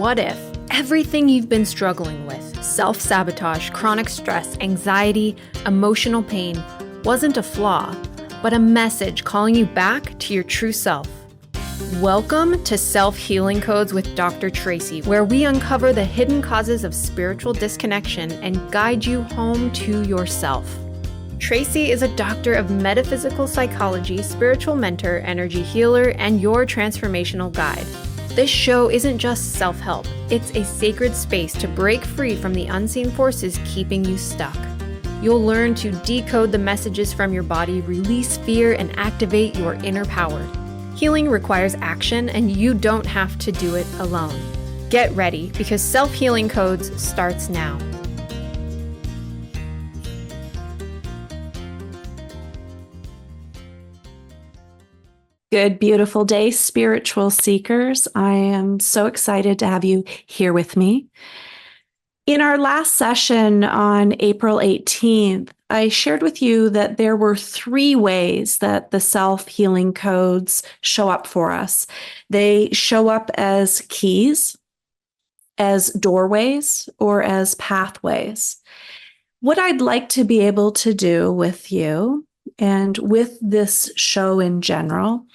What if everything you've been struggling with, self-sabotage, chronic stress, anxiety, emotional pain, wasn't a flaw, but a message calling you back to your true self? Welcome to Self-Healing Codes with Dr. Traci, where we uncover the hidden causes of spiritual disconnection and guide you home to yourself. Traci is a doctor of metaphysical psychology, spiritual mentor, energy healer, and your transformational guide. This show isn't just self-help, it's a sacred space to break free from the unseen forces keeping you stuck. You'll learn to decode the messages from your body, release fear, and activate your inner power. Healing requires action, and you don't have to do it alone. Get ready, because Self-Healing Codes starts now. Good, beautiful day, spiritual seekers. I am so excited to have you here with me. In our last session on April 18th, I shared with you that there were 3 ways that the self-healing codes show up for us. They show up as keys, as doorways, or as pathways. What I'd like to be able to do with you and with this show in general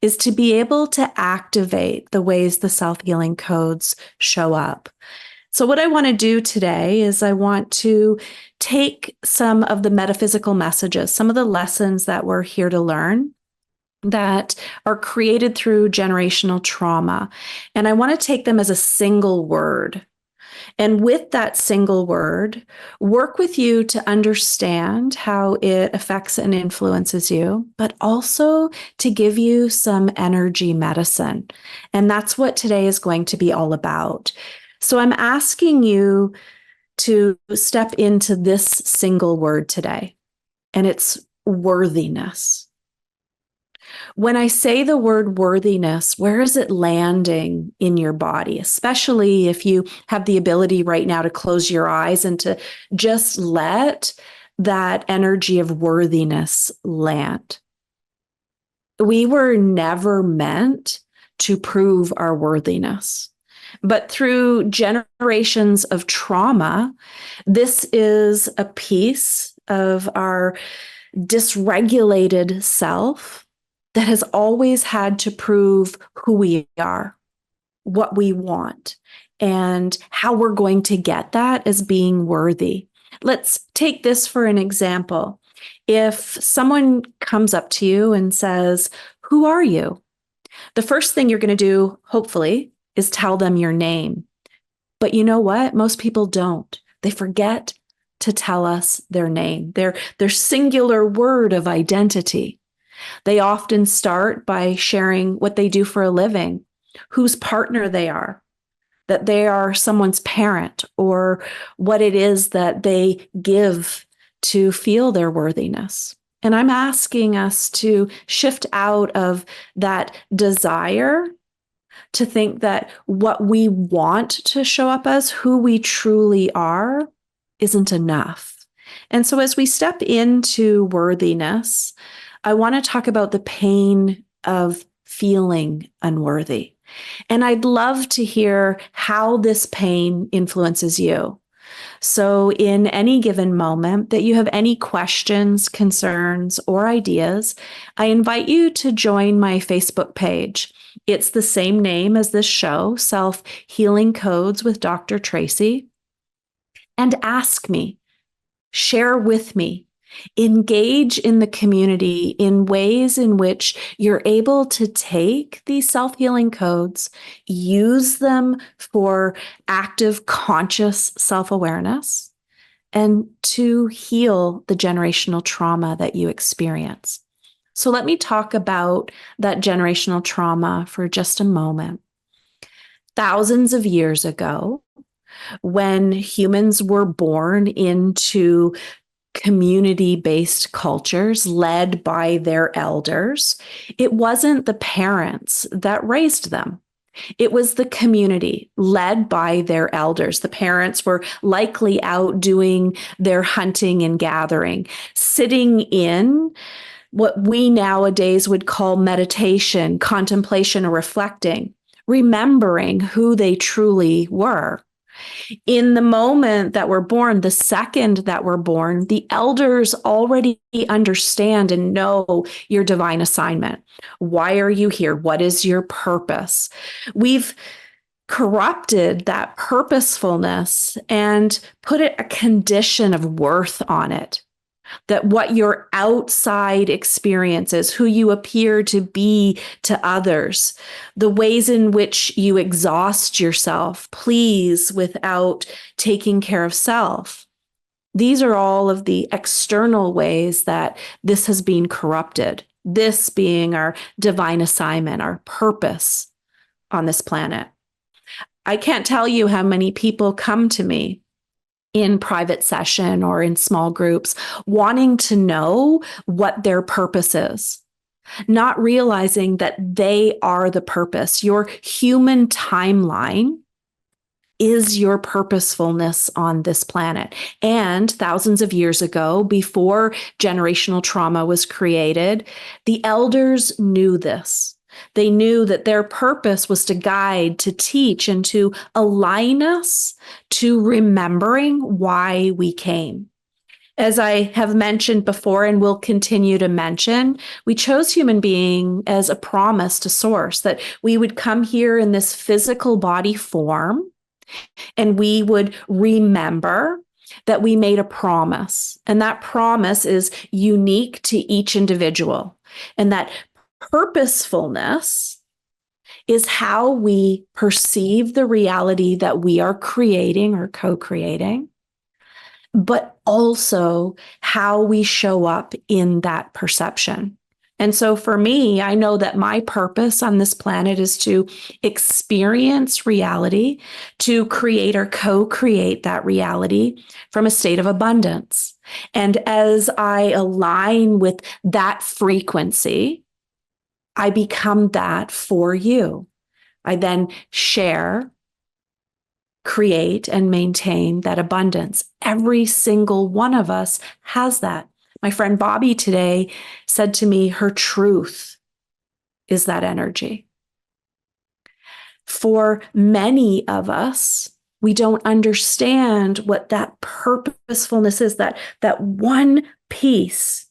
is to be able to activate the ways the self-healing codes show up. So what I want to do today is I want to take some of the metaphysical messages, some of the lessons that we're here to learn that are created through generational trauma, and I want to take them as a single word. And with that single word, work with you to understand how it affects and influences you, but also to give you some energy medicine. And that's what today is going to be all about. So I'm asking you to step into this single word today, and it's worthiness. When I say the word worthiness, where is it landing in your body? Especially if you have the ability right now to close your eyes and to just let that energy of worthiness land. We were never meant to prove our worthiness, but through generations of trauma, this is a piece of our dysregulated self that has always had to prove who we are, what we want, and how we're going to get that as being worthy. Let's take this for an example. If someone comes up to you and says, "Who are you?" The first thing you're going to do, hopefully, is tell them your name. But you know what? Most people don't. They forget to tell us their name, their singular word of identity. They often start by sharing what they do for a living, whose partner they are, that they are someone's parent, or what it is that they give to feel their worthiness. And I'm asking us to shift out of that desire to think that what we want to show up as, who we truly are, isn't enough. And so as we step into worthiness, I want to talk about the pain of feeling unworthy. And I'd love to hear how this pain influences you. So in any given moment that you have any questions, concerns, or ideas, I invite you to join my Facebook page. It's the same name as this show, Self-Healing Codes with Dr. Traci. And ask me, share with me, engage in the community in ways in which you're able to take these self-healing codes, use them for active, conscious self-awareness, and to heal the generational trauma that you experience. So let me talk about that generational trauma for just a moment. Thousands of years ago, when humans were born into community-based cultures led by their elders, it wasn't the parents that raised them. It was the community led by their elders. The parents were likely out doing their hunting and gathering, sitting in what we nowadays would call meditation, contemplation, or reflecting, remembering who they truly were. In the moment that we're born, the second that we're born, the elders already understand and know your divine assignment. Why are you here? What is your purpose? We've corrupted that purposefulness and put a condition of worth on it. That what your outside experience is, who you appear to be to others, the ways in which you exhaust yourself, please, without taking care of self. These are all of the external ways that this has been corrupted, this being our divine assignment, our purpose on this planet. I can't tell you how many people come to me in private session or in small groups, wanting to know what their purpose is, not realizing that they are the purpose. Your human timeline is your purposefulness on this planet. And thousands of years ago, before generational trauma was created, the elders knew this. They knew that their purpose was to guide, to teach, and to align us to remembering why we came. As I have mentioned before and will continue to mention, we chose human being as a promise to source, that we would come here in this physical body form and we would remember that we made a promise. And that promise is unique to each individual. And that purposefulness is how we perceive the reality that we are creating or co-creating, but also how we show up in that perception. And so for me, I know that my purpose on this planet is to experience reality, to create or co-create that reality from a state of abundance. And as I align with that frequency, I become that for you. I then share, create, and maintain that abundance. Every single one of us has that. My friend Bobby today said to me, her truth is that energy. For many of us, we don't understand what that purposefulness is, that one piece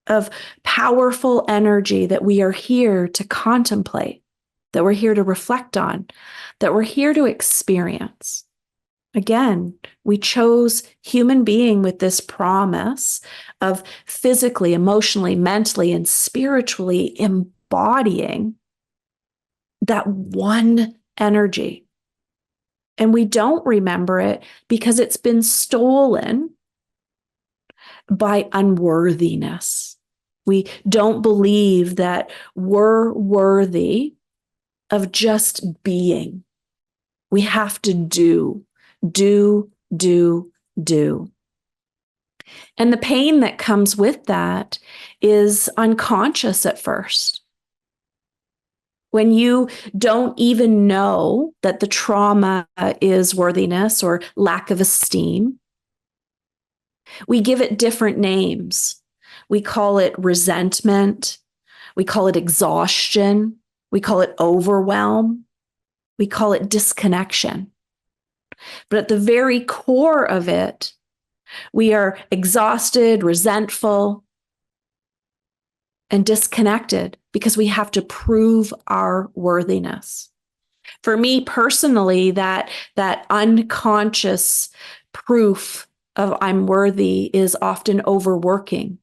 of powerful energy that we are here to contemplate, that we're here to reflect on, that we're here to experience. Again, we chose human being with this promise of physically, emotionally, mentally, and spiritually embodying that one energy. And we don't remember it because it's been stolen by unworthiness. We don't believe that we're worthy of just being. We have to do. And the pain that comes with that is unconscious at first. When you don't even know that the trauma is worthiness or lack of esteem, we give it different names. We call it resentment. We call it exhaustion. We call it overwhelm. We call it disconnection. But at the very core of it, we are exhausted, resentful, and disconnected because we have to prove our worthiness. For me personally, that unconscious proof of I'm worthy is often overworking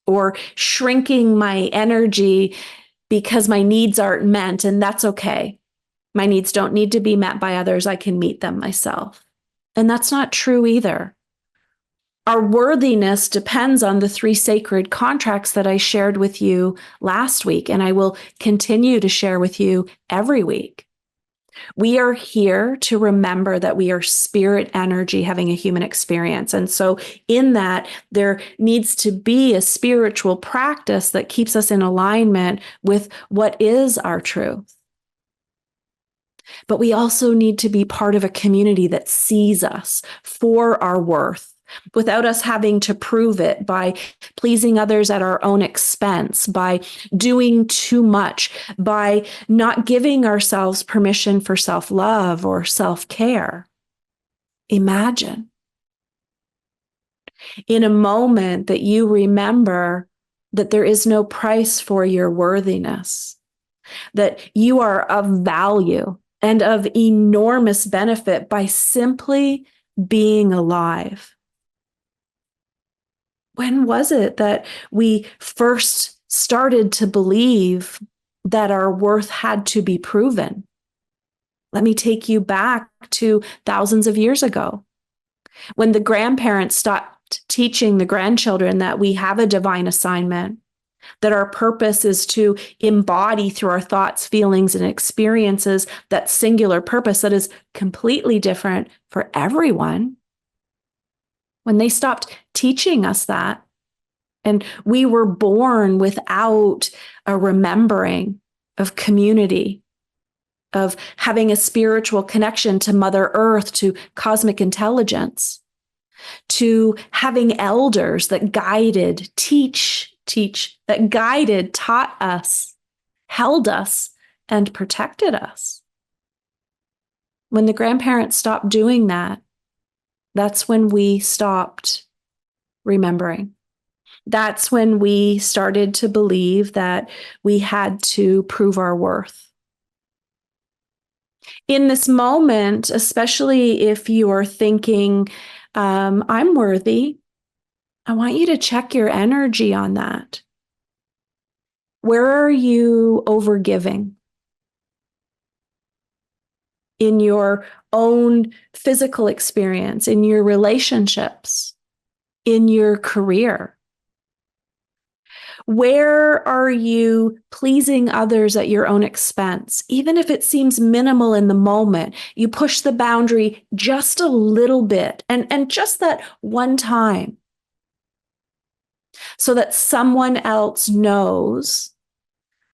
or shrinking my energy because my needs aren't met, and that's okay. My needs don't need to be met by others. I can meet them myself. And that's not true either. Our worthiness depends on the 3 sacred contracts that I shared with you last week, and I will continue to share with you every week. We are here to remember that we are spirit energy having a human experience. And so in that, there needs to be a spiritual practice that keeps us in alignment with what is our truth. But we also need to be part of a community that sees us for our worth, without us having to prove it by pleasing others at our own expense, by doing too much, by not giving ourselves permission for self-love or self-care. Imagine in a moment that you remember that there is no price for your worthiness, that you are of value and of enormous benefit by simply being alive. When was it that we first started to believe that our worth had to be proven? Let me take you back to thousands of years ago, when the grandparents stopped teaching the grandchildren that we have a divine assignment, that our purpose is to embody through our thoughts, feelings, and experiences that singular purpose that is completely different for everyone. When they stopped teaching us that, and we were born without a remembering of community, of having a spiritual connection to Mother Earth, to cosmic intelligence, to having elders that guided, that guided, taught us, held us, and protected us. When the grandparents stopped doing that, that's when we stopped remembering. That's when we started to believe that we had to prove our worth. In this moment, especially if you are thinking, I'm worthy, I want you to check your energy on that. Where are you overgiving? In your own physical experience, in your relationships, in your career? Where are you pleasing others at your own expense? Even if it seems minimal in the moment, you push the boundary just a little bit and just that one time, so that someone else knows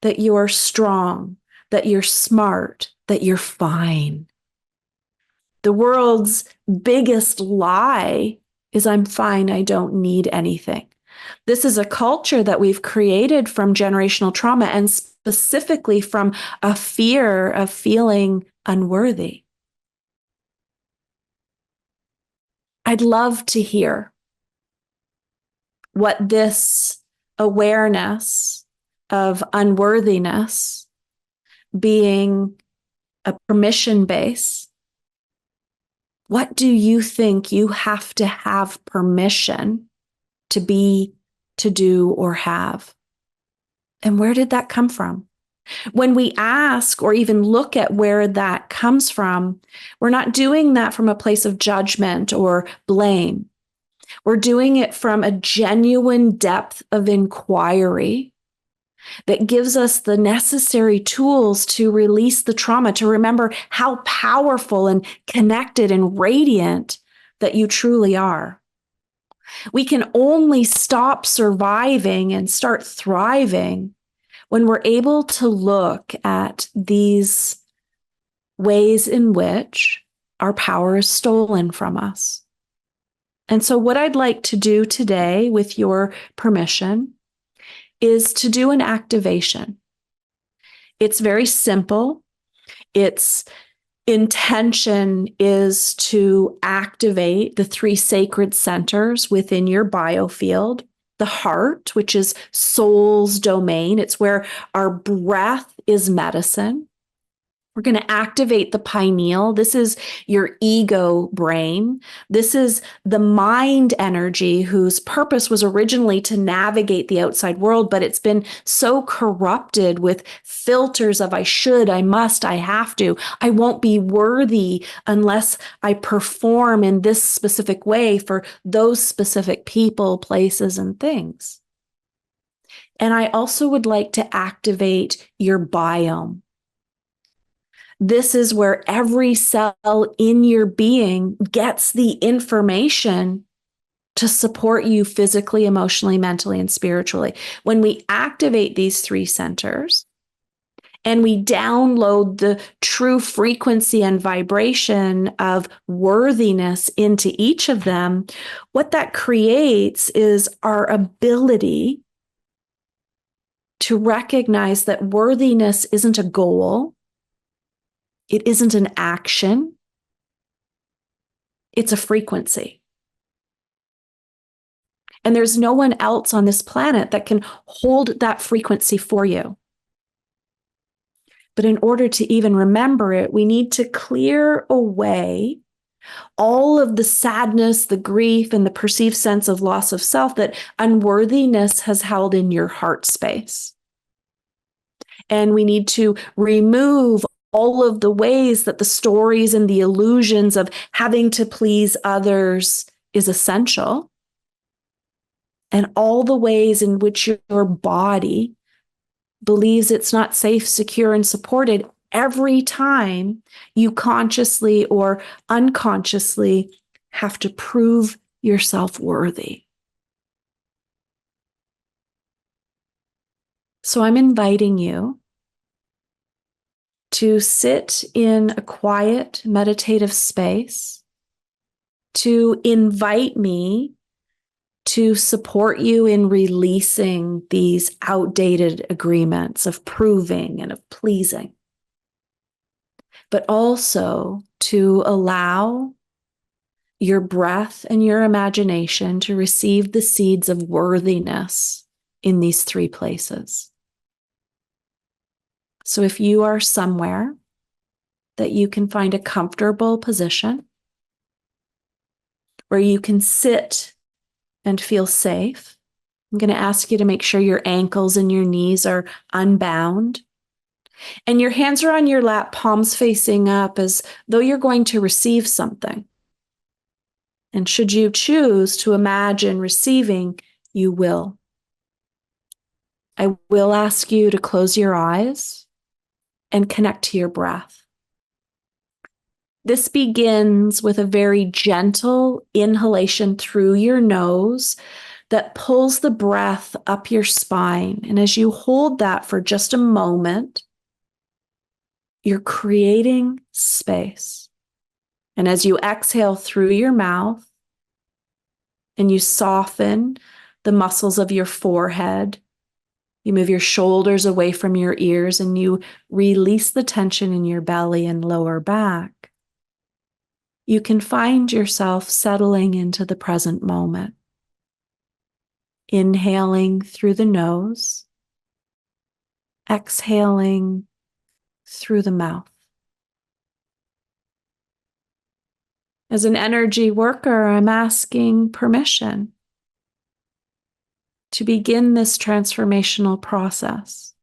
that you're strong, that you're smart, that you're fine. The world's biggest lie is I'm fine, I don't need anything. This is a culture that we've created from generational trauma and specifically from a fear of feeling unworthy. I'd love to hear what this awareness of unworthiness being a permission base, what do you think you have to have permission to be, to do, or have? And where did that come from? When we ask or even look at where that comes from, we're not doing that from a place of judgment or blame. We're doing it from a genuine depth of inquiry that gives us the necessary tools to release the trauma, to remember how powerful and connected and radiant that you truly are. We can only stop surviving and start thriving when we're able to look at these ways in which our power is stolen from us. And so what I'd like to do today, with your permission, is to do an activation. It's very simple. Its intention is to activate the 3 sacred centers within your biofield. The heart, which is soul's domain. It's where our breath is medicine. We're going to activate the pineal. This is your ego brain. This is the mind energy whose purpose was originally to navigate the outside world, but it's been so corrupted with filters of I should, I must, I have to. I won't be worthy unless I perform in this specific way for those specific people, places, and things. And I also would like to activate your biome. This is where every cell in your being gets the information to support you physically, emotionally, mentally, and spiritually. When we activate these 3 centers, and we download the true frequency and vibration of worthiness into each of them, what that creates is our ability to recognize that worthiness isn't a goal, it isn't an action, it's a frequency. And there's no one else on this planet that can hold that frequency for you. But in order to even remember it, we need to clear away all of the sadness, the grief, and the perceived sense of loss of self that unworthiness has held in your heart space. And we need to remove all of the ways that the stories and the illusions of having to please others is essential, and all the ways in which your body believes it's not safe, secure, and supported every time you consciously or unconsciously have to prove yourself worthy. So I'm inviting you to sit in a quiet, meditative space, to invite me to support you in releasing these outdated agreements of proving and of pleasing, but also to allow your breath and your imagination to receive the seeds of worthiness in these three places. So if you are somewhere that you can find a comfortable position where you can sit and feel safe, I'm going to ask you to make sure your ankles and your knees are unbound. And your hands are on your lap, palms facing up, as though you're going to receive something. And should you choose to imagine receiving, you will. I will ask you to close your eyes and connect to your breath. This begins with a very gentle inhalation through your nose that pulls the breath up your spine. And as you hold that for just a moment, you're creating space. And as you exhale through your mouth and you soften the muscles of your forehead, you move your shoulders away from your ears and you release the tension in your belly and lower back, you can find yourself settling into the present moment. Inhaling through the nose, exhaling through the mouth. As an energy worker, I'm asking permission to begin this transformational process,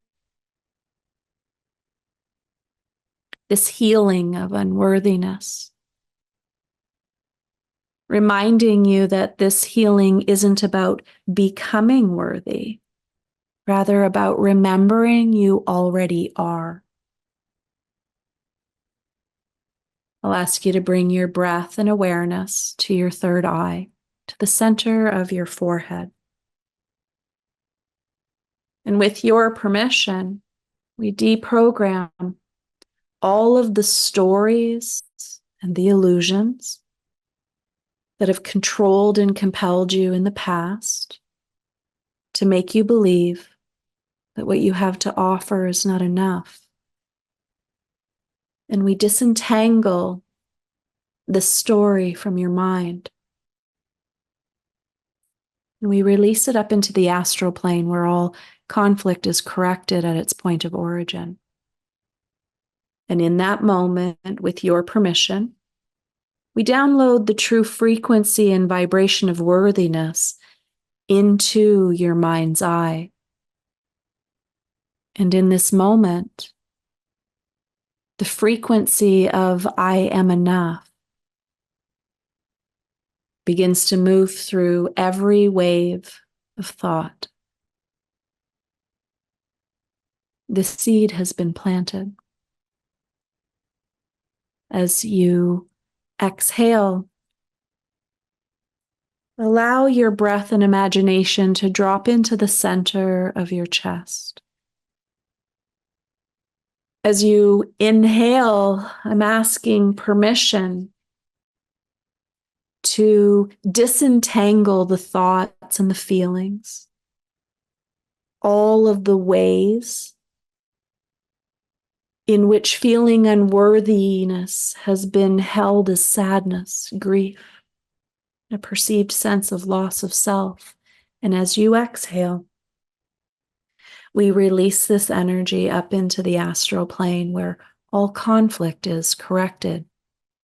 this healing of unworthiness, reminding you that this healing isn't about becoming worthy, rather about remembering you already are. I'll ask you to bring your breath and awareness to your third eye, to the center of your forehead. And with your permission, we deprogram all of the stories and the illusions that have controlled and compelled you in the past to make you believe that what you have to offer is not enough. And we disentangle the story from your mind. And we release it up into the astral plane where all conflict is corrected at its point of origin. And in that moment, with your permission, we download the true frequency and vibration of worthiness into your mind's eye. And in this moment, the frequency of I am enough begins to move through every wave of thought. The seed has been planted. As you exhale, allow your breath and imagination to drop into the center of your chest. As you inhale, I'm asking permission to disentangle the thoughts and the feelings, all of the ways in which feeling unworthiness has been held as sadness, grief, a perceived sense of loss of self. And as you exhale, we release this energy up into the astral plane where all conflict is corrected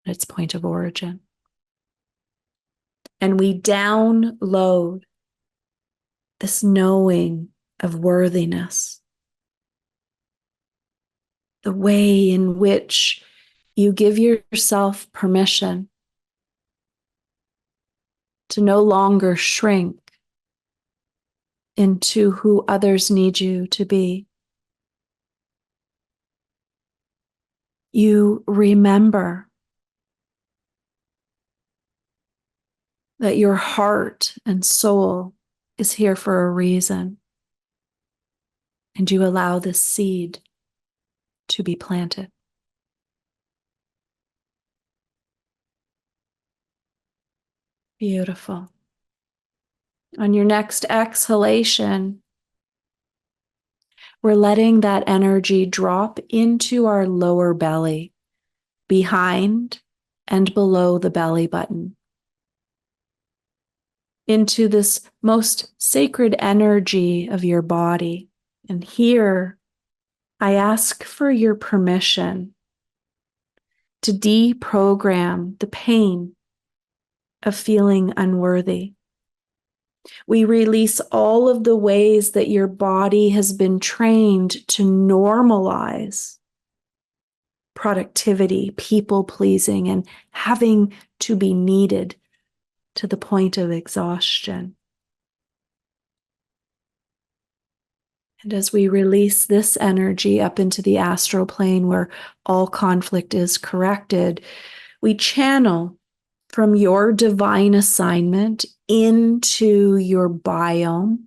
at its point of origin. And we download this knowing of worthiness, the way in which you give yourself permission to no longer shrink into who others need you to be. You remember that your heart and soul is here for a reason, and you allow this seed to be planted. Beautiful. On your next exhalation, we're letting that energy drop into our lower belly, behind and below the belly button, into this most sacred energy of your body. And here, I ask for your permission to deprogram the pain of feeling unworthy. We release all of the ways that your body has been trained to normalize productivity, people pleasing, and having to be needed to the point of exhaustion. And as we release this energy up into the astral plane where all conflict is corrected, we channel from your divine assignment into your biome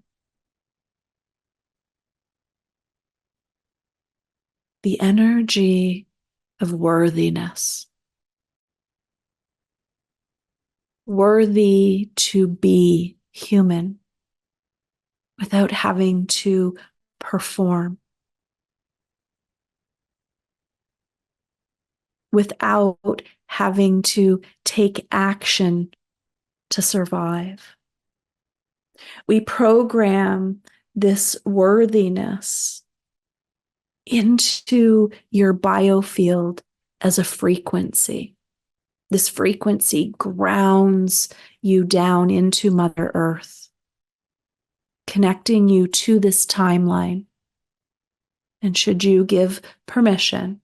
the energy of worthiness. Worthy to be human without having to perform, without having to take action to survive. We program this worthiness into your biofield as a frequency. This frequency grounds you down into Mother Earth, connecting you to this timeline. And should you give permission,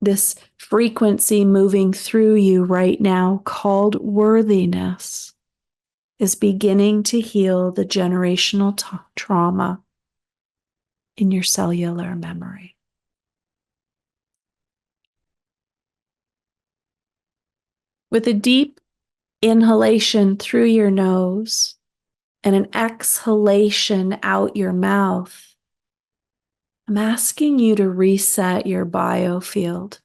this frequency moving through you right now, called worthiness, is beginning to heal the generational trauma in your cellular memory. With a deep inhalation through your nose and an exhalation out your mouth, I'm asking you to reset your biofield.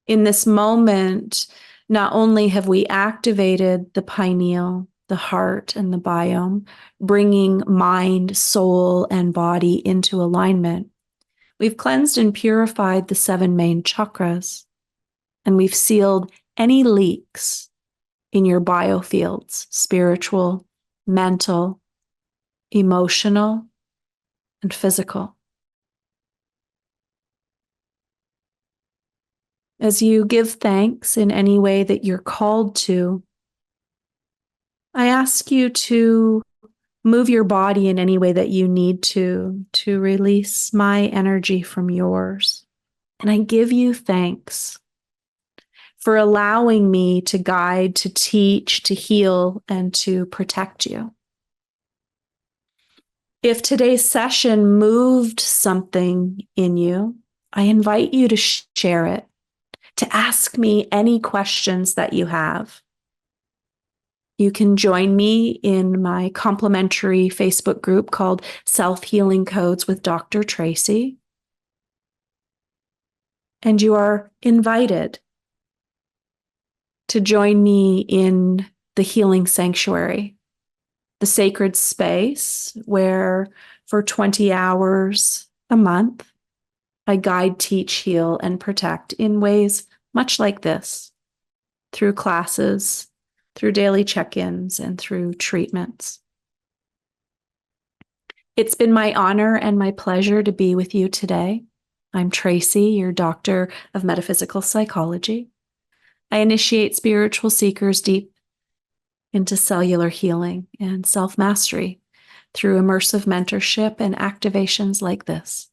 In this moment, not only have we activated the pineal, the heart, and the biome, bringing mind, soul, and body into alignment, we've cleansed and purified the 7 main chakras, and we've sealed any leaks in your biofields, spiritual, mental, emotional, and physical. As you give thanks in any way that you're called to, I ask you to move your body in any way that you need to release my energy from yours. And I give you thanks for allowing me to guide, to teach, to heal, and to protect you. If today's session moved something in you, I invite you to share it, to ask me any questions that you have. You can join me in my complimentary Facebook group called Self-Healing Codes with Dr. Traci. And you are invited to join me in the Healing Sanctuary, the sacred space where for 20 hours a month, I guide, teach, heal, and protect in ways much like this, through classes, through daily check-ins, and through treatments. It's been my honor and my pleasure to be with you today. I'm Traci, your doctor of metaphysical psychology. I initiate spiritual seekers deep into cellular healing and self-mastery through immersive mentorship and activations like this.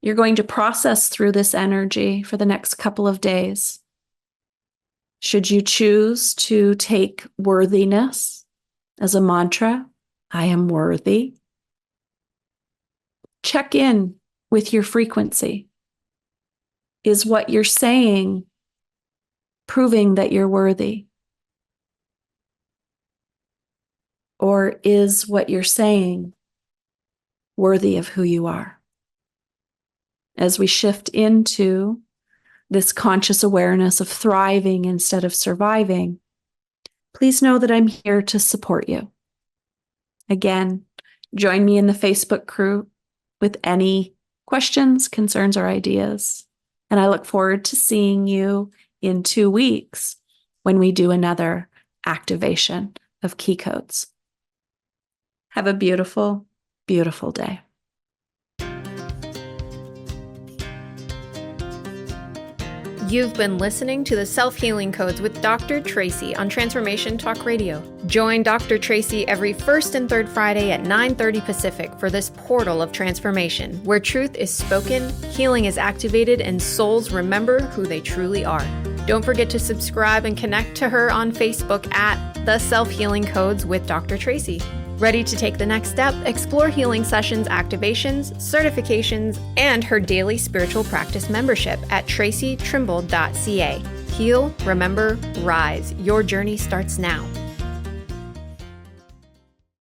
You're going to process through this energy for the next couple of days. Should you choose to take worthiness as a mantra, I am worthy, check in with your frequency. Is what you're saying proving that you're worthy? Or is what you're saying worthy of who you are? As we shift into this conscious awareness of thriving instead of surviving, please know that I'm here to support you. Again, join me in the Facebook group with any questions, concerns, or ideas. And I look forward to seeing you in 2 weeks when we do another activation of key codes. Have a beautiful, beautiful day. You've been listening to the Self-Healing Codes with Dr. Traci on Transformation Talk Radio. Join Dr. Traci every first and third Friday at 9:30 Pacific for this portal of transformation, where truth is spoken, healing is activated, and souls remember who they truly are. Don't forget to subscribe and connect to her on Facebook at The Self-Healing Codes with Dr. Traci. Ready to take the next step? Explore healing sessions, activations, certifications, and her daily spiritual practice membership at tracitrimble.ca. Heal, remember, rise. Your journey starts now.